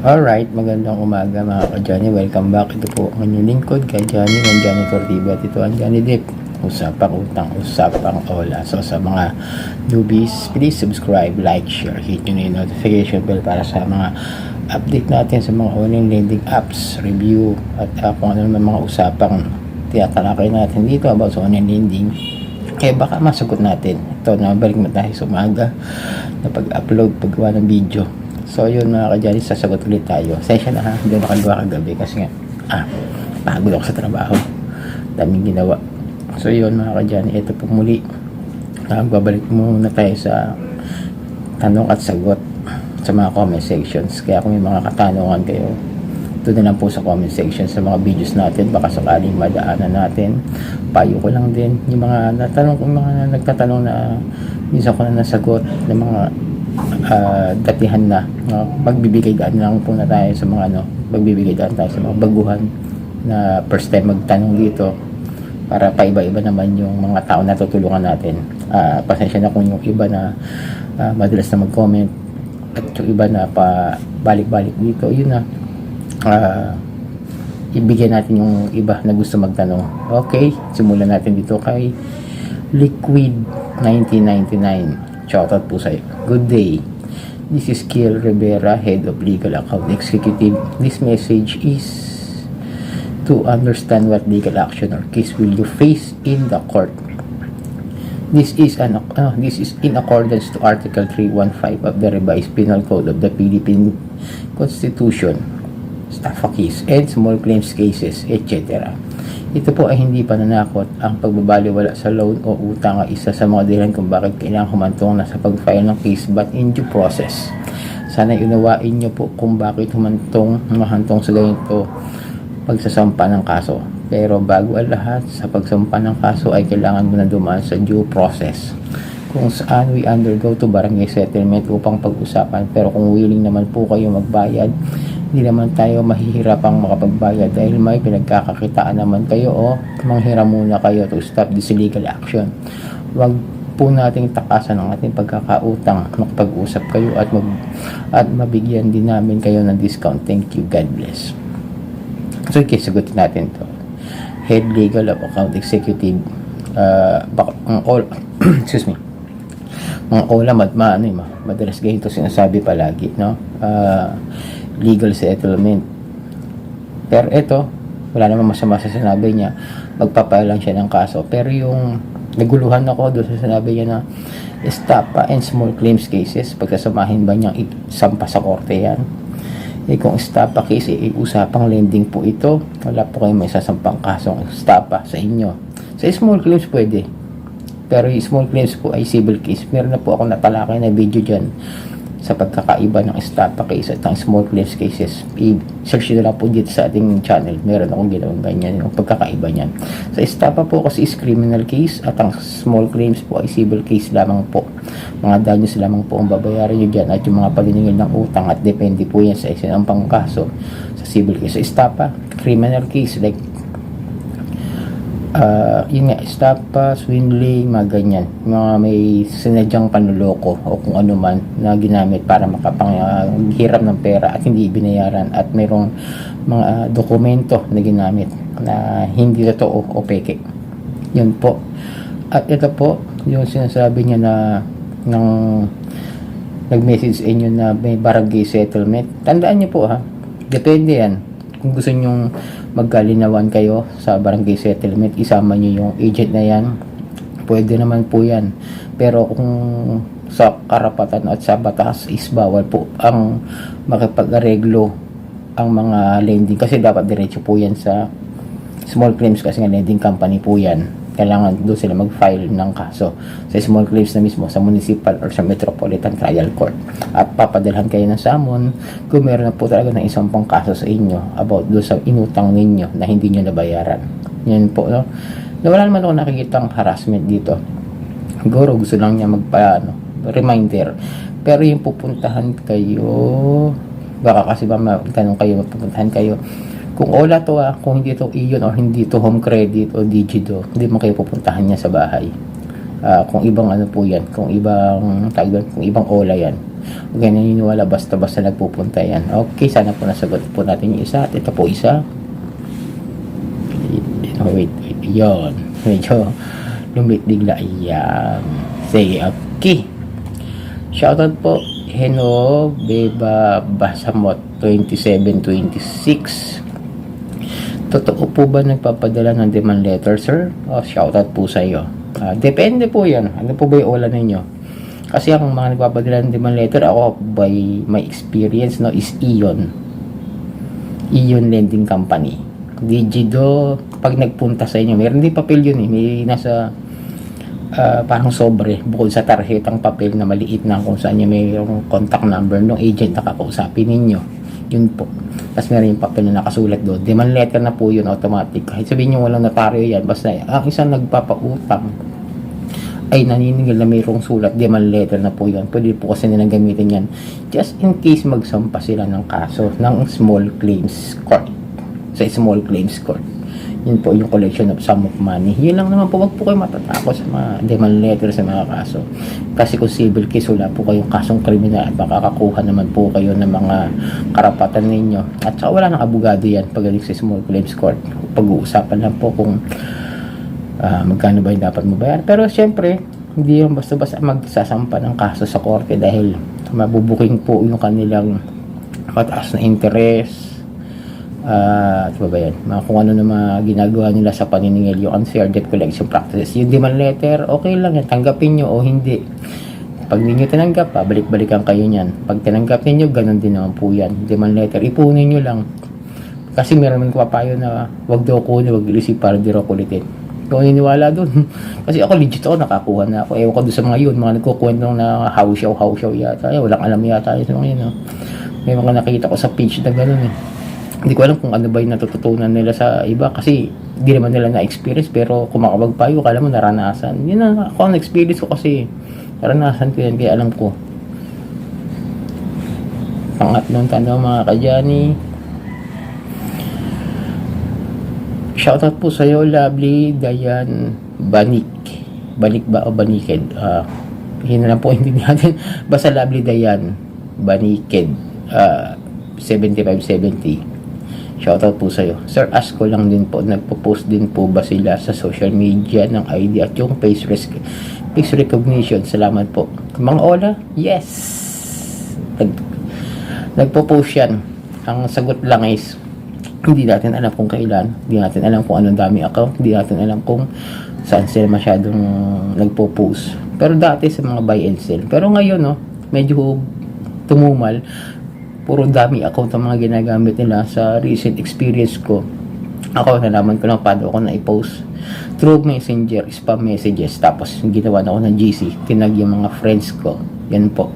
Alright, magandang umaga mga ka-Johnny. Welcome back. Ito po ang inyong lingkod kay Johnny ng Johnny Tortiba. At ito ang Johnny Dip. Usapang utang, usapang ola. So sa mga newbies, please subscribe, like, share, hit nyo na yung notification bell para sa mga update natin sa mga online lending apps, review, at kung ano naman mga usapang tinatalakay natin dito about sa online lending. Baka masagot natin. Ito, nabalik na tayo sa umaga na pag-upload, paggawa ng video. So yun mga ka-Johnny, sasagot ulit tayo. Session na ha, hindi nakagawa kagabi kasi nga pagod ako sa trabaho, daming ginawa. So yun mga ka-Johnny, ito po muli, babalik muna tayo sa tanong at sagot sa mga comment sections. Kaya kung may mga katanungan kayo, doon na lang po sa comment section sa mga videos natin, baka sakaling madaanan natin. Payo ko lang din yung mga natanong, yung mga nagtatanong na minsan ko na nasagot ng mga datihan na, magbibigay daan lang po na tayo sa mga magbibigay daan tayo sa mga baguhan na first time magtanong dito, para paiba-iba naman yung mga tao na tutulungan natin. Pasensya na kung yung iba na madalas na mag-comment at yung iba na pa balik-balik dito, yun na, ibigay natin yung iba na gusto magtanong. Okay, simulan natin dito kay Liquid 1999. Shoutout po sa'yo. Good day. This is Kiel Rivera, Head of Legal Account Executive. This message is to understand what legal action or case will you face in the court. This is in accordance to Article 315 of the Revised Penal Code of the Philippine Constitution, Estafa case and small claims cases, etc. Ito po ay hindi pananakot. Ang pagbabaliwala sa loan o utang ay isa sa mga dahilan kung bakit kailangang humantong na sa pag-file ng case but in due process. Sana unawain nyo po kung bakit humantong sa ganito pagsasampa ng kaso. Pero bago ang lahat, sa pagsampa ng kaso ay kailangan mo na dumaan sa due process, kung saan we undergo to barangay settlement upang pag-usapan. Pero kung willing naman po kayo magbayad, hindi naman tayo mahihirapang makapagbayad dahil may pinagkakakitaan naman kayo o manghiram muna kayo to stop this illegal action. Wag po nating takasan ang ating pagkakautang. Makapag-usap kayo at mabigyan din namin kayo ng discount. Thank you. God bless. So, okay, sagutin natin to. Head Legal of Account Executive, excuse me, mga ola, madalas ganito sinasabi palagi, no? Legal settlement. Pero ito, wala namang masama sa sinabi niya, magpapile lang siya ng kaso. Pero yung naguluhan ako doon sa sinabi niya na estafa and small claims cases, pagkasamahin ba niyang isampa sa korte yan? Kung estafa case, usapang lending po ito, wala po kayong may sasampang kasong estafa sa inyo. Sa small claims pwede, pero yung small claims po ay civil case. Meron na po ako natalakay na video dyan sa pagkakaiba ng estafa case at ng small claims cases. I-search nyo lang po dito sa ating channel. Meron akong ginawang ganyan, yung pagkakaiba niyan. Sa estafa po kasi is criminal case at ang small claims po ay civil case lamang po. Mga danyos lamang po ang babayaran nyo dyan at yung mga paliningil ng utang, at depende po yan sa isang pangkaso sa civil case. Sa estafa, criminal case like yun nga, estafa, swindling, mga ganyan, mga may sinadyang panloloko o kung ano man na ginamit para makapanghiram ng pera at hindi binayaran, at mayroong mga dokumento na ginamit na hindi totoo o peke. Yun po. At ito po yung sinasabi niya na nang nag-message sa inyo na may barangay settlement. Tandaan niyo po ha, depende yan. Kung gusto nyong magkalinawan kayo sa barangay settlement, isama nyo yung agent na yan, pwede naman po yan. Pero kung sa karapatan at sa batas is bawal po ang makipag-areglo ang mga lending, kasi dapat diretso po yan sa small claims kasi nga lending company po yan. Kailangan doon sila mag-file ng kaso sa small claims na mismo sa municipal or sa metropolitan trial court, at papadalhan kayo ng summon kung meron na po talaga ng isang pang kaso sa inyo about doon sa inutang ninyo na hindi nyo nabayaran. Yan po, no? Wala naman ako nakikitang harassment dito. Siguro gusto lang niya reminder. Pero yung pupuntahan kayo, baka kasi ba magtanong kayo, magpupuntahan kayo, kung ola to kung hindi to iyon or hindi to home credit o digido, hindi mo kayo pupuntahan niya sa bahay. Kung ibang ano po yan, kung ibang ola yan, Huwag kayo naniniwala basta-basta nagpupunta yan. Okay, sana po nasagot po natin yung isa. At ito po isa. Wait. Yun. Medyo lumitbigla. Ayan. Sige, okay. Shoutout po. Heno Beba Basamot 2726. Totoo po ba nagpapadala ng demand letter, sir? Shoutout po sa iyo. Depende po yan. Ano po ba yung ola ninyo? Kasi ang mga nagpapadala ng demand letter, ako by my experience, no, is Ion Lending Company. Digido, pag nagpunta sa inyo, meron din papel yun eh. May nasa parang sobre, bukod sa tarhetang papel na maliit na kung saan nyo mayroong contact number ng agent na kakausapin ninyo. Yun po. Tapos meron yung papel na nakasulat doon. Demand letter na po yun, automatic. Kahit sabihin nyo walang notaryo yan, basta ang isang nagpapautang ay naniningil na mayroong sulat, demand letter na po yun. Pwede po kasi nilang gamitin yan. Just in case magsampa sila ng kaso ng small claims court. Sa small claims court. Yun po yung collection of sum of money. Yun lang naman po. Wag po kayo matatakot sa mga demand letter sa mga kaso. Kasi kung civil case, wala po kayong kasong kriminal at makakakuha naman po kayo ng mga karapatan ninyo. At saka wala nang abogado yan pagaling sa small claims court. Pag-uusapan lang po kung magkano ba yung dapat mabayar. Pero syempre, hindi yung basta-basta magsasampa ng kaso sa korte dahil mabubuking po yung kanilang mataas na interest. Diba ba yan? Kung ano na mga ginagawa nila sa paniningil, yung unfair debt collection practices. Yung demand letter, okay lang yan. Tanggapin nyo o hindi. Pag hindi nyo tinanggap, balik-balikan kayo nyan. Pag tinanggap ninyo, ganun din naman po yan. Demand letter, ipunin nyo lang. Kasi meron man kapapayo na wag daw kunin, wag ilisip para di raw kulitin. Kung niniwala dun. Kasi ako legit ako, nakakuha na ako. Ewan ko doon sa mga yun, mga nagkukwento na hausyaw yata. Walang alam yata yun sa mga yun. No? May mga nakikita ko sa page na ganun eh. Hindi ko alam kung ano ba yung natututunan nila sa iba kasi hindi naman nila na-experience pero kung makapagpayo, kala mo naranasan. Yun na, ako ang experience ko kasi naranasan ko yan kaya alam ko. Pangatlong tanong mga kadyani. Shoutout po sa iyo, lovely Dayan Banik. Banik ba o Baniked? Yun na lang po hindi natin. Basta lovely Dayan Baniked. 7570. Shoutout po sa iyo. Sir, ask ko lang din po, nagpo-post din po ba sila sa social media ng ID at yung face recognition? Salamat po. Mga Ola? Yes! Nagpo-post yan. Ang sagot lang is, hindi natin alam kung kailan, hindi natin alam kung anong dami account, hindi natin alam kung saan sila masyadong nagpo-post. Pero dati sa mga buy and sell. Pero ngayon, no, medyo tumumal. Puro dami account ang mga ginagamit nila. Sa recent experience ko, ako nalaman ko lang paano ako na-post through messenger, spam messages. Tapos ginawa na ako ng GC, tinag yung mga friends ko. Yan po.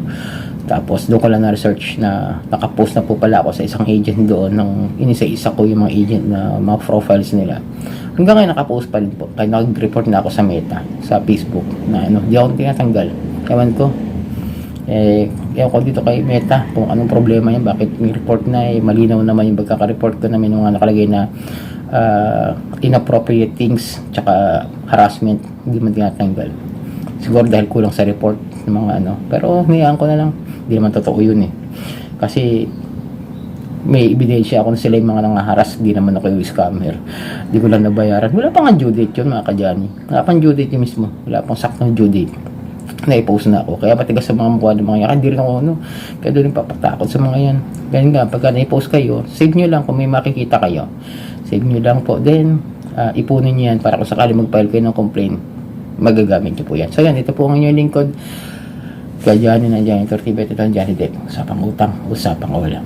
Tapos doon ko lang na-research na nakapost na po pala ako sa isang agent doon nang inisa-isa ko yung mga agent na mga profiles nila. Hanggang ngayon nakapost pa rin po. Kaya nag-report na ako sa Meta, sa Facebook na di ako tinatanggal. Ewan ko. Ewan ko dito kay Meta kung anong problema yan. Bakit may report na malinaw naman yung pagkaka-report ko namin nung nakalagay na inappropriate things tsaka harassment. Hindi man tinatanggal. Siguro dahil kulang sa report ng mga pero hinayaan ko na lang. Hindi naman totoo yun kasi may ebidensya ako na sila yung mga nangaharas. Hindi naman ako yung scammer. Hindi ko lang nabayaran. Wala pang due date yun mga kadyani. Wala pang due date yun mismo. Wala pang saktong due date. Na-post na ako. Kaya matigas sa mga mukha ng mga yan. Hindi rin ako kaya doon papatakot sa mga yan. Ganyan nga. Pagka na-post kayo, save nyo lang kung may makikita kayo. Save nyo lang po. Then, ipunin nyo yan para kung sakali mag-file kayo ng complaint, magagamit nyo po yan. So yan, ito po ang inyong lingkod. Kaya dyan na dyan, Tortibet, ito ang Johnny Depp. Usapang utang, usapang wala.